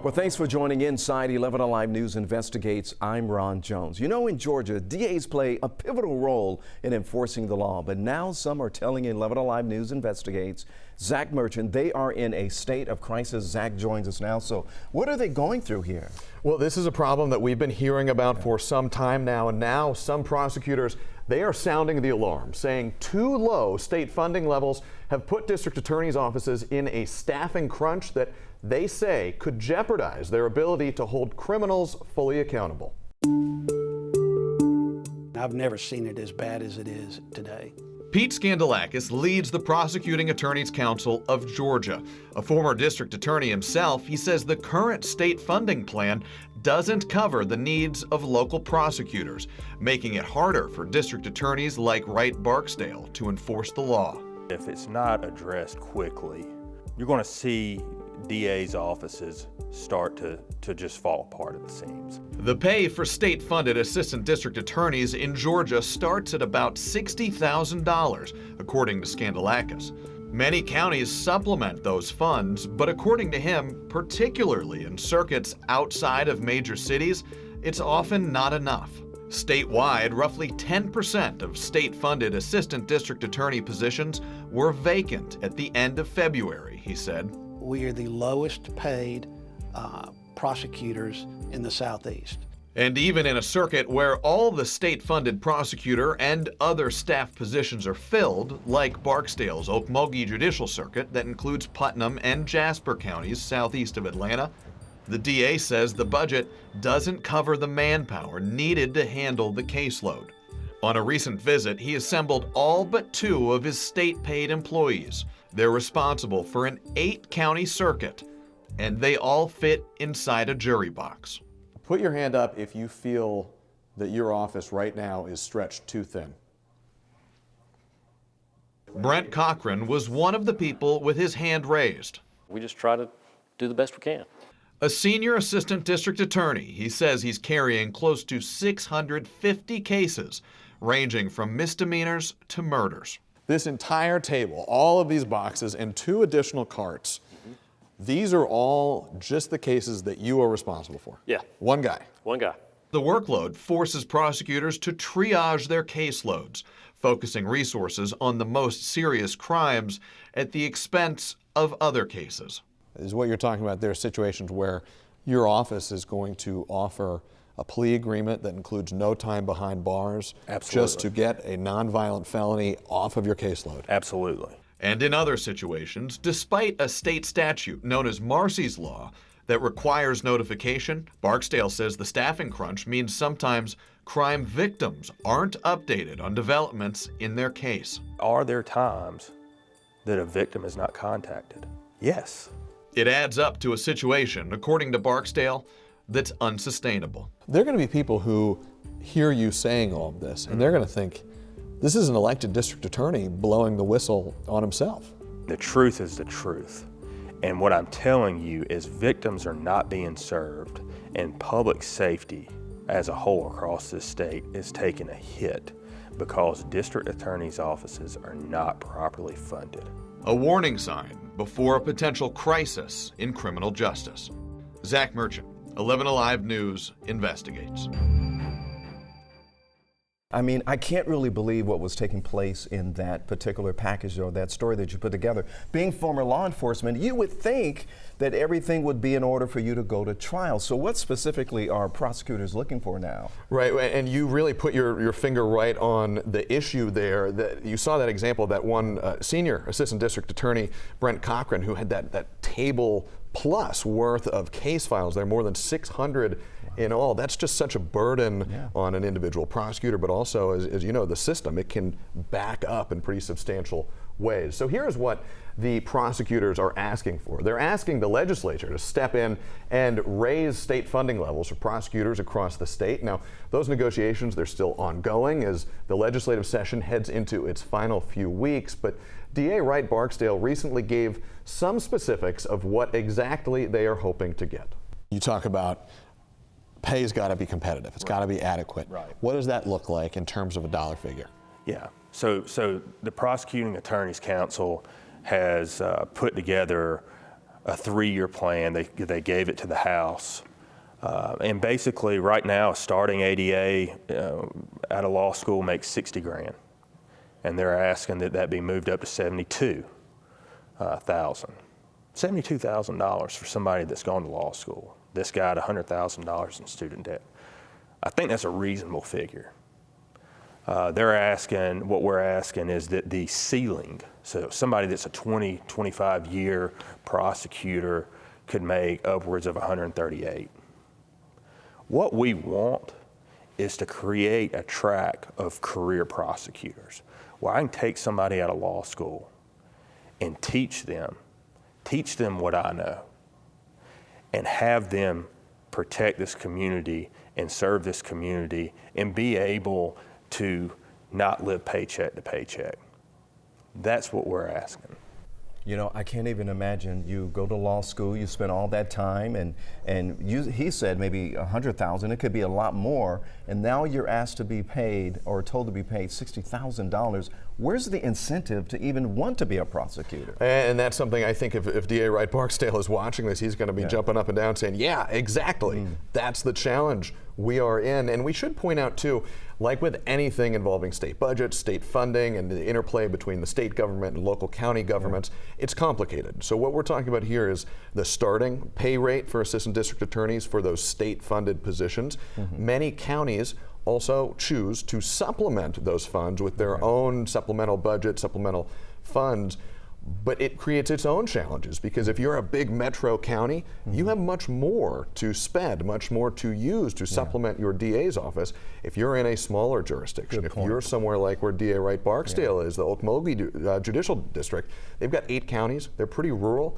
Well, thanks for joining Inside 11Alive News Investigates. I'm Ron Jones. You know, in Georgia, DAs play a pivotal role in enforcing the law, but now some are telling 11Alive News Investigates, Zach Merchant, they are in a state of crisis. Zach joins us now. So what are they going through here? Well, this is a problem that we've been hearing about for some time now, and now some prosecutors, they are sounding the alarm, saying too low state funding levels have put district attorneys' offices in a staffing crunch that they say could jeopardize their ability to hold criminals fully accountable. I've never seen it as bad as it is today. Pete Skandalakis leads the Prosecuting Attorneys Council of Georgia. A former district attorney himself, he says the current state funding plan doesn't cover the needs of local prosecutors, making it harder for district attorneys like Wright Barksdale to enforce the law. If it's not addressed quickly, you're going to see DA's offices start to just fall apart at the seams. The pay for state-funded assistant district attorneys in Georgia starts at about $60,000, according to Skandalakis. Many counties supplement those funds, but according to him, particularly in circuits outside of major cities, it's often not enough. Statewide, roughly 10% of state-funded assistant district attorney positions were vacant at the end of February, he said. We are the lowest paid prosecutors in the Southeast. And even in a circuit where all the state-funded prosecutor and other staff positions are filled, like Barksdale's Okmulgee Judicial Circuit that includes Putnam and Jasper counties southeast of Atlanta, the DA says the budget doesn't cover the manpower needed to handle the caseload. On a recent visit, he assembled all but 2 of his state-paid employees. They're responsible for an 8-county circuit, and they all fit inside a jury box. Put your hand up if you feel that your office right now is stretched too thin. Brent Cochran was one of the people with his hand raised. We just try to do the best we can. A senior assistant district attorney, he says he's carrying close to 650 cases, ranging from misdemeanors to murders. This entire table, all of these boxes and 2 additional carts, these are all just the cases that you are responsible for. Yeah. One guy. One guy. The workload forces prosecutors to triage their caseloads, focusing resources on the most serious crimes at the expense of other cases. Is what you're talking about. There are situations where your office is going to offer a plea agreement that includes no time behind bars. Absolutely. Just to get a nonviolent felony off of your caseload. Absolutely. And in other situations, despite a state statute known as Marcy's Law that requires notification, Barksdale says the staffing crunch means sometimes crime victims aren't updated on developments in their case. Are there times that a victim is not contacted? Yes. It adds up to a situation, according to Barksdale, that's unsustainable. There are going to be people who hear you saying all of this, and they're going to think, this is an elected district attorney blowing the whistle on himself. The truth is the truth. And what I'm telling you is victims are not being served, and public safety as a whole across this state is taking a hit because district attorneys' offices are not properly funded. A warning sign before a potential crisis in criminal justice. Zach Merchant, 11Alive News investigates. I mean, I can't really believe what was taking place in that particular package or that story that you put together. Being former law enforcement, you would think that everything would be in order for you to go to trial. So what specifically are prosecutors looking for now? Right, and you really put your finger right on the issue there. That you saw that example of that one senior assistant district attorney, Brent Cochran, who had that table plus worth of case files there, more than 600 in all. That's just such a burden on an individual prosecutor, but also, as you know, the system, it can back up in pretty substantial ways. So here's what the prosecutors are asking for. They're asking the legislature to step in and raise state funding levels for prosecutors across the state. Now, those negotiations, they're still ongoing as the legislative session heads into its final few weeks, but DA Wright Barksdale recently gave some specifics of what exactly they are hoping to get. You talk about pay's got to be competitive. It's got to be adequate. Right. What does that look like in terms of a dollar figure? Yeah. So the Prosecuting Attorneys Council has put together a 3-year plan. They gave it to the House. And basically right now, a starting ADA at a law school makes $60,000. And they're asking that that be moved up to $72,000. $72,000 for somebody that's gone to law school. This guy had $100,000 in student debt. I think that's a reasonable figure. What we're asking is that the ceiling, so somebody that's a 20, 25-year prosecutor could make upwards of $138,000. What we want is to create a track of career prosecutors where I can take somebody out of law school and teach them what I know, and have them protect this community and serve this community and be able to not live paycheck to paycheck. That's what we're asking. You know, I can't even imagine you go to law school, you spend all that time, he said maybe $100,000, it could be a lot more, and now you're asked to be paid or told to be paid $60,000. Where's the incentive to even want to be a prosecutor? And that's something I think if DA Wright Barksdale is watching this, he's going to be jumping up and down saying, yeah, exactly. That's the challenge we are in. And we should point out too, like with anything involving state budgets, state funding, and the interplay between the state government and local county governments, it's complicated. So what we're talking about here is the starting pay rate for assistant district attorneys for those state-funded positions. Many counties also choose to supplement those funds with their own supplemental budget, supplemental funds, but it creates its own challenges, because if you're a big metro county, you have much more to spend, much more to use to supplement your DA's office. If you're in a smaller jurisdiction, if you're somewhere like where DA Wright Barksdale is, the Okmulgee Judicial District, they've got 8 counties, they're pretty rural.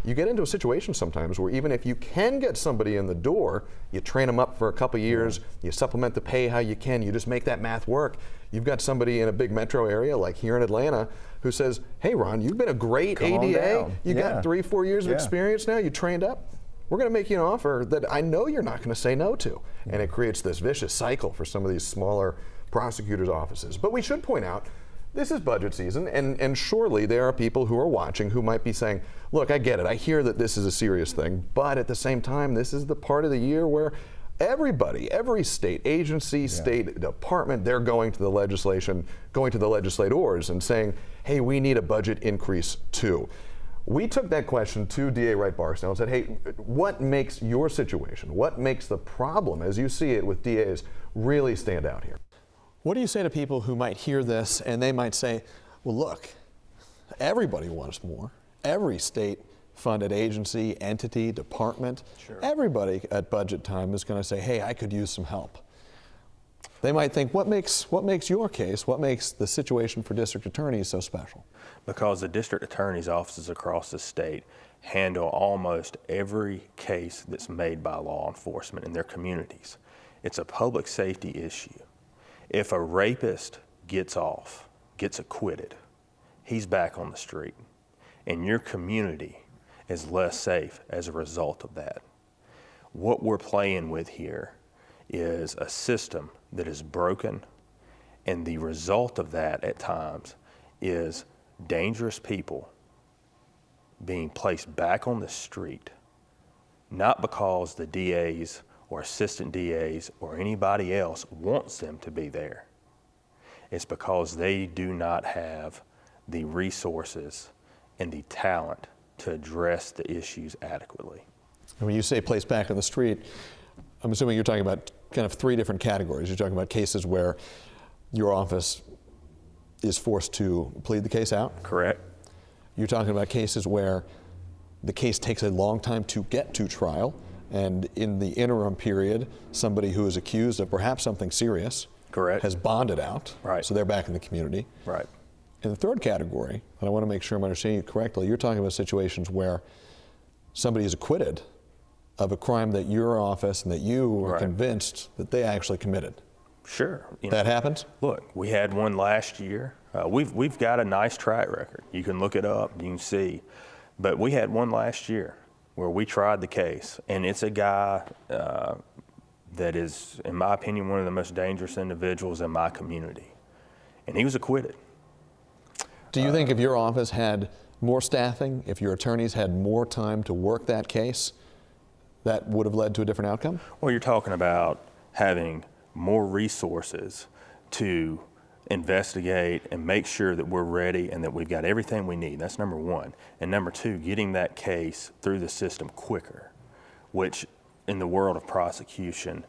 You get into a situation sometimes where even if you can get somebody in the door, you train them up for a couple years, you supplement the pay how you can, you just make that math work. You've got somebody in a big metro area like here in Atlanta who says, hey Ron, you've been a great ADA, you got 3-4 years of experience now, you trained up, we're going to make you an offer that I know you're not going to say no to. And it creates this vicious cycle for some of these smaller prosecutors' offices. But we should point out, this is budget season, and surely there are people who are watching who might be saying, look, I get it, I hear that this is a serious thing, but at the same time, this is the part of the year where everybody, every state agency, state department, they're going to the legislators and saying, hey, we need a budget increase too. We took that question to DA Wright Barksdale and said, hey, what makes your situation, what makes the problem as you see it with DAs really stand out here? What do you say to people who might hear this and they might say, well, look, everybody wants more. Every state-funded agency, entity, department, everybody at budget time is going to say, hey, I could use some help. They might think, what makes your case, what makes the situation for district attorneys so special? Because the district attorney's offices across the state handle almost every case that's made by law enforcement in their communities. It's a public safety issue. If a rapist gets acquitted, he's back on the street, and your community is less safe as a result of that. What we're playing with here is a system that is broken, and the result of that at times is dangerous people being placed back on the street, not because the DAs or assistant DAs or anybody else wants them to be there. It's because they do not have the resources and the talent to address the issues adequately. And when you say placed back on the street, I'm assuming you're talking about kind of 3 different categories. You're talking about cases where your office is forced to plead the case out? Correct. You're talking about cases where the case takes a long time to get to trial, and in the interim period, somebody who is accused of perhaps something serious has bonded out, so they're back in the community. Right. In the 3rd category, and I want to make sure I'm understanding you correctly, you're talking about situations where somebody is acquitted of a crime that your office and that you were convinced that they actually committed. Sure. That happens? Look, we had one last year. We've got a nice track record. You can look it up, you can see. But we had one last year where we tried the case, and it's a guy that is, in my opinion, one of the most dangerous individuals in my community. And he was acquitted. Do you think if your office had more staffing, if your attorneys had more time to work that case, that would have led to a different outcome? Well, you're talking about having more resources to investigate and make sure that we're ready and that we've got everything we need. That's number one. And number two, getting that case through the system quicker, which in the world of prosecution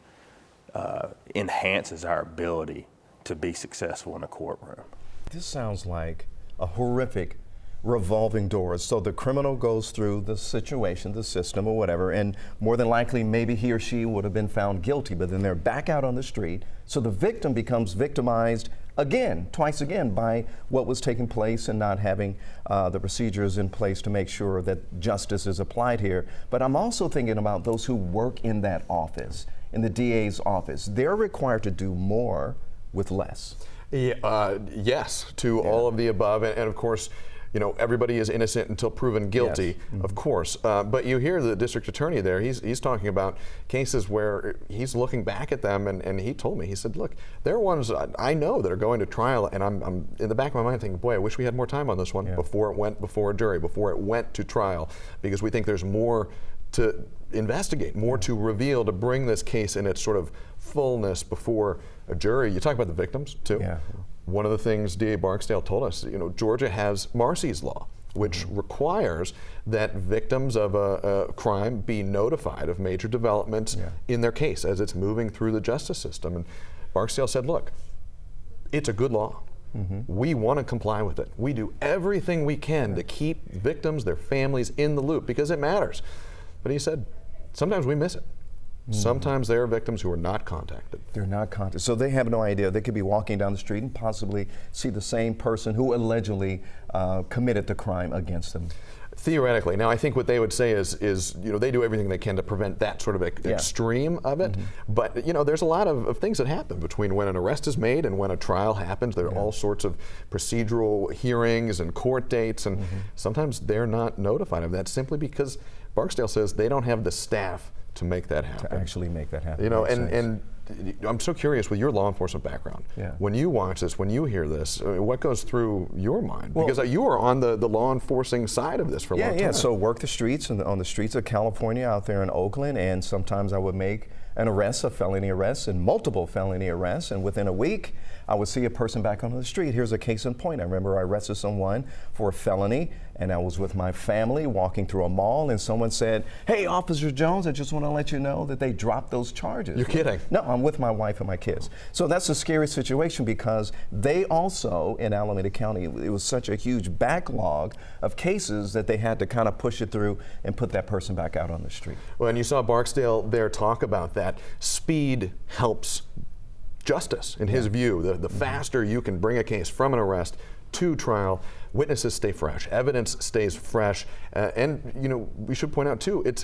enhances our ability to be successful in a courtroom. This sounds like a horrific revolving doors. So the criminal goes through the situation, the system or whatever, and more than likely maybe he or she would have been found guilty, but then they're back out on the street. So the victim becomes victimized again, twice again, by what was taking place and not having the procedures in place to make sure that justice is applied here. But I'm also thinking about those who work in that office, in the DA's office. They're required to do more with less. Yeah, yes, to all of the above, and of course, you know, everybody is innocent until proven guilty, yes. of course. But you hear the district attorney there, he's talking about cases where he's looking back at them, and he told me, he said, look, there are ones I know that are going to trial, and I'm in the back of my mind thinking, boy, I wish we had more time on this one before it went before a jury, before it went to trial, because we think there's more to investigate, more to reveal, to bring this case in its sort of fullness before a jury. You talk about the victims, too. Yeah. One of the things D.A. Barksdale told us, you know, Georgia has Marsy's Law, which requires that victims of a crime be notified of major developments in their case as it's moving through the justice system. And Barksdale said, look, it's a good law. We want to comply with it. We do everything we can to keep victims, their families in the loop because it matters. But he said, sometimes we miss it. Sometimes there are victims who are not contacted. They're not contacted. So they have no idea. They could be walking down the street and possibly see the same person who allegedly committed the crime against them. Theoretically. Now, I think what they would say is you know, they do everything they can to prevent that sort of extreme of it. But, you know, there's a lot of things that happen between when an arrest is made and when a trial happens. There are all sorts of procedural hearings and court dates, and sometimes they're not notified of that simply because Barksdale says they don't have the staff to make that happen. To actually make that happen. You know, Makes and sense. I'm so curious with your law enforcement background. When you watch this, when you hear this, what goes through your mind? Well, because you were on the law enforcing side of this for a long time. Yeah, so work the streets and on the streets of California out there in Oakland, and sometimes I would make an arrest, a felony arrest, and multiple felony arrests, and within a week, I would see a person back on the street. Here's a case in point. I remember I arrested someone for a felony, and I was with my family walking through a mall, and someone said, hey, Officer Jones, I just want to let you know that they dropped those charges. You're kidding. No, I'm with my wife and my kids. So that's a scary situation because they also, in Alameda County, it was such a huge backlog of cases that they had to kind of push it through and put that person back out on the street. Well, and you saw Barksdale there talk about that. Speed helps justice, in his view. The faster you can bring a case from an arrest to trial, witnesses stay fresh, evidence stays fresh, and you know, we should point out too, it's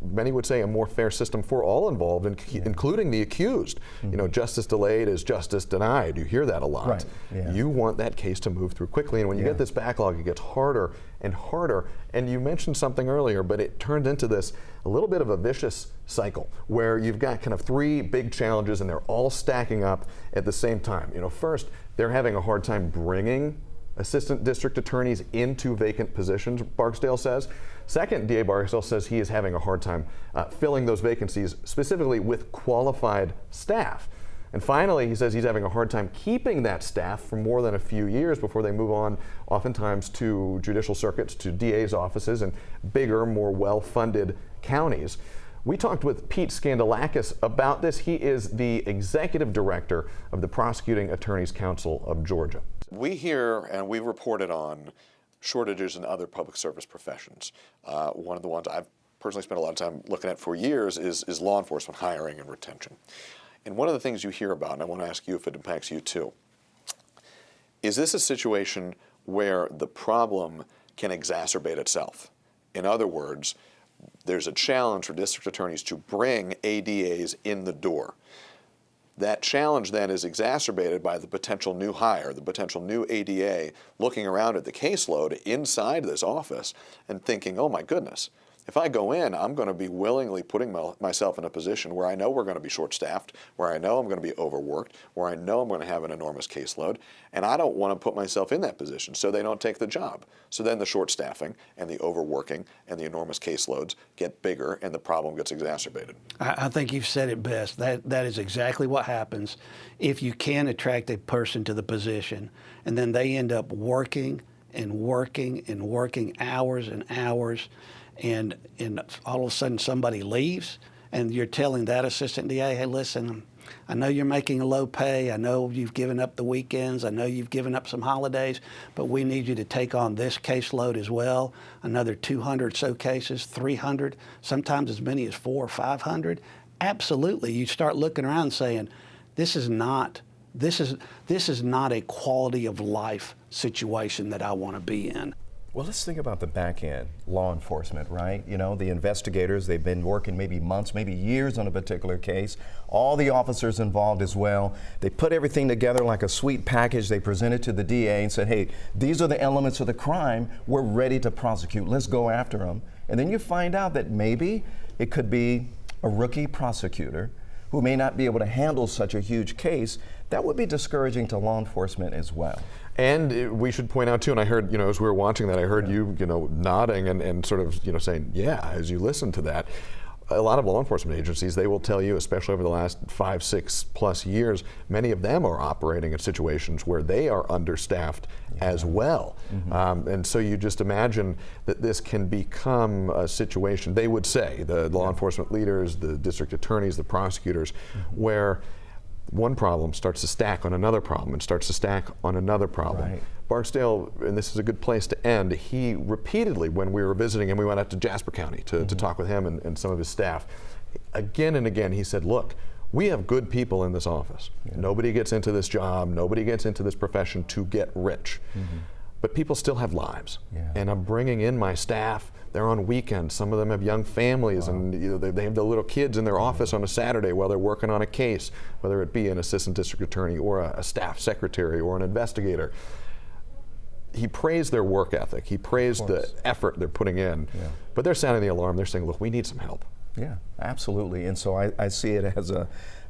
many would say a more fair system for all involved, including the accused. You know, justice delayed is justice denied. You hear that a lot. Right. You want that case to move through quickly, and when you get this backlog, it gets harder and harder. And you mentioned something earlier, but it turned into this a little bit of a vicious cycle where you've got kind of three big challenges and they're all stacking up at the same time. You know, first, they're having a hard time bringing assistant district attorneys into vacant positions, Barksdale says. Second, D.A. Barksdale says he is having a hard time filling those vacancies, specifically with qualified staff. And finally, he says he's having a hard time keeping that staff for more than a few years before they move on, oftentimes to judicial circuits, to DA's offices, and bigger, more well-funded counties. We talked with Pete Skandalakis about this. He is the executive director of the Prosecuting Attorneys Council of Georgia. We hear and we reported on shortages in other public service professions. One of the ones I've personally spent a lot of time looking at for years is law enforcement hiring and retention. And one of the things you hear about, and I want to ask you if it impacts you too, is this a situation where the problem can exacerbate itself? In other words, there's a challenge for district attorneys to bring ADAs in the door. That challenge then is exacerbated by the potential new hire, the potential new ADA looking around at the caseload inside this office and thinking, oh my goodness, If I go in, I'm going to be willingly putting myself in a position where I know we're going to be short-staffed, where I know I'm going to be overworked, where I know I'm going to have an enormous caseload, and I don't want to put myself in that position so they don't take the job. So then the short staffing and the overworking and the enormous caseloads get bigger and the problem gets exacerbated. I think you've said it best. That is exactly what happens if you can attract a person to the position and then they end up working and working and working hours and hours, and all of a sudden somebody leaves and you're telling that assistant DA, hey, listen, I know you're making a low pay, I know you've given up the weekends, I know you've given up some holidays, but we need you to take on this caseload as well, another 200 so cases, 300, sometimes as many as 400 or 500. Absolutely, you start looking around and saying, this is not a quality of life situation that I want to be in. Well, let's think about the back end, law enforcement, right? You know, the investigators, they've been working maybe months, maybe years on a particular case. All the officers involved as well. They put everything together like a sweet package. They present it to the DA and said, hey, these are the elements of the crime. We're ready to prosecute. Let's go after them. And then you find out that maybe it could be a rookie prosecutor who may not be able to handle such a huge case. That would be discouraging to law enforcement as well. And we should point out too, and I heard, as we were watching that, I heard you, nodding and sort of, saying, yeah, as you listen to that. A lot of law enforcement agencies, they will tell you, especially over the last 5, 6+ years, many of them are operating in situations where they are understaffed as well. Mm-hmm. And so you just imagine that this can become a situation, they would say, the law enforcement leaders, the district attorneys, the prosecutors, where one problem starts to stack on another problem and starts to stack on another problem. Right. Barksdale, and this is a good place to end, he repeatedly, when we were visiting him, we went out to Jasper County to talk with him and some of his staff. Again and again, he said, look, we have good people in this office. Nobody gets into this job, nobody gets into this profession to get rich. But people still have lives. And I'm bringing in my staff. They're on weekends. Some of them have young families, and they have the little kids in their office on a Saturday while they're working on a case, whether it be an assistant district attorney or a staff secretary or an investigator. He praised their work ethic. He praised the effort they're putting in. But they're sounding the alarm. They're saying, look, we need some help. Yeah, absolutely. And so I see it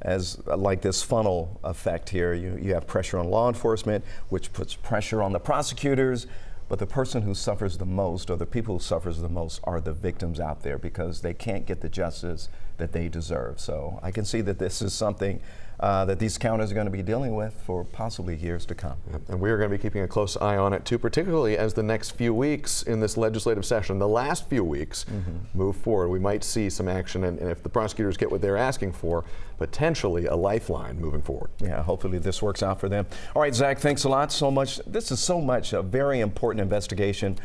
as like this funnel effect here. You have pressure on law enforcement, which puts pressure on the prosecutors, but the person who suffers the most, or the people who suffers the most, are the victims out there because they can't get the justice that they deserve. So I can see that this is something that these counties are going to be dealing with for possibly years to come. And we are going to be keeping a close eye on it too, particularly as the next few weeks in this legislative session, the last few weeks, move forward. We might see some action, and if the prosecutors get what they're asking for, potentially a lifeline moving forward. Yeah, hopefully this works out for them. All right, Zach, thanks a lot so much. This is so much a very important investigation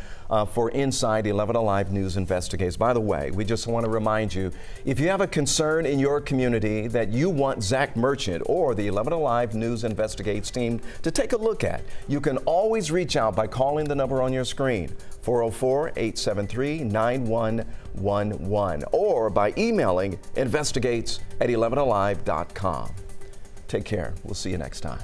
for Inside 11Alive News Investigates. By the way, we just want to remind you, if you have a concern in your community that you want Zach Merchant or the 11Alive News Investigates team to take a look at, you can always reach out by calling the number on your screen, 404-873-9111, or by emailing investigates@11alive.com. Take care. We'll see you next time.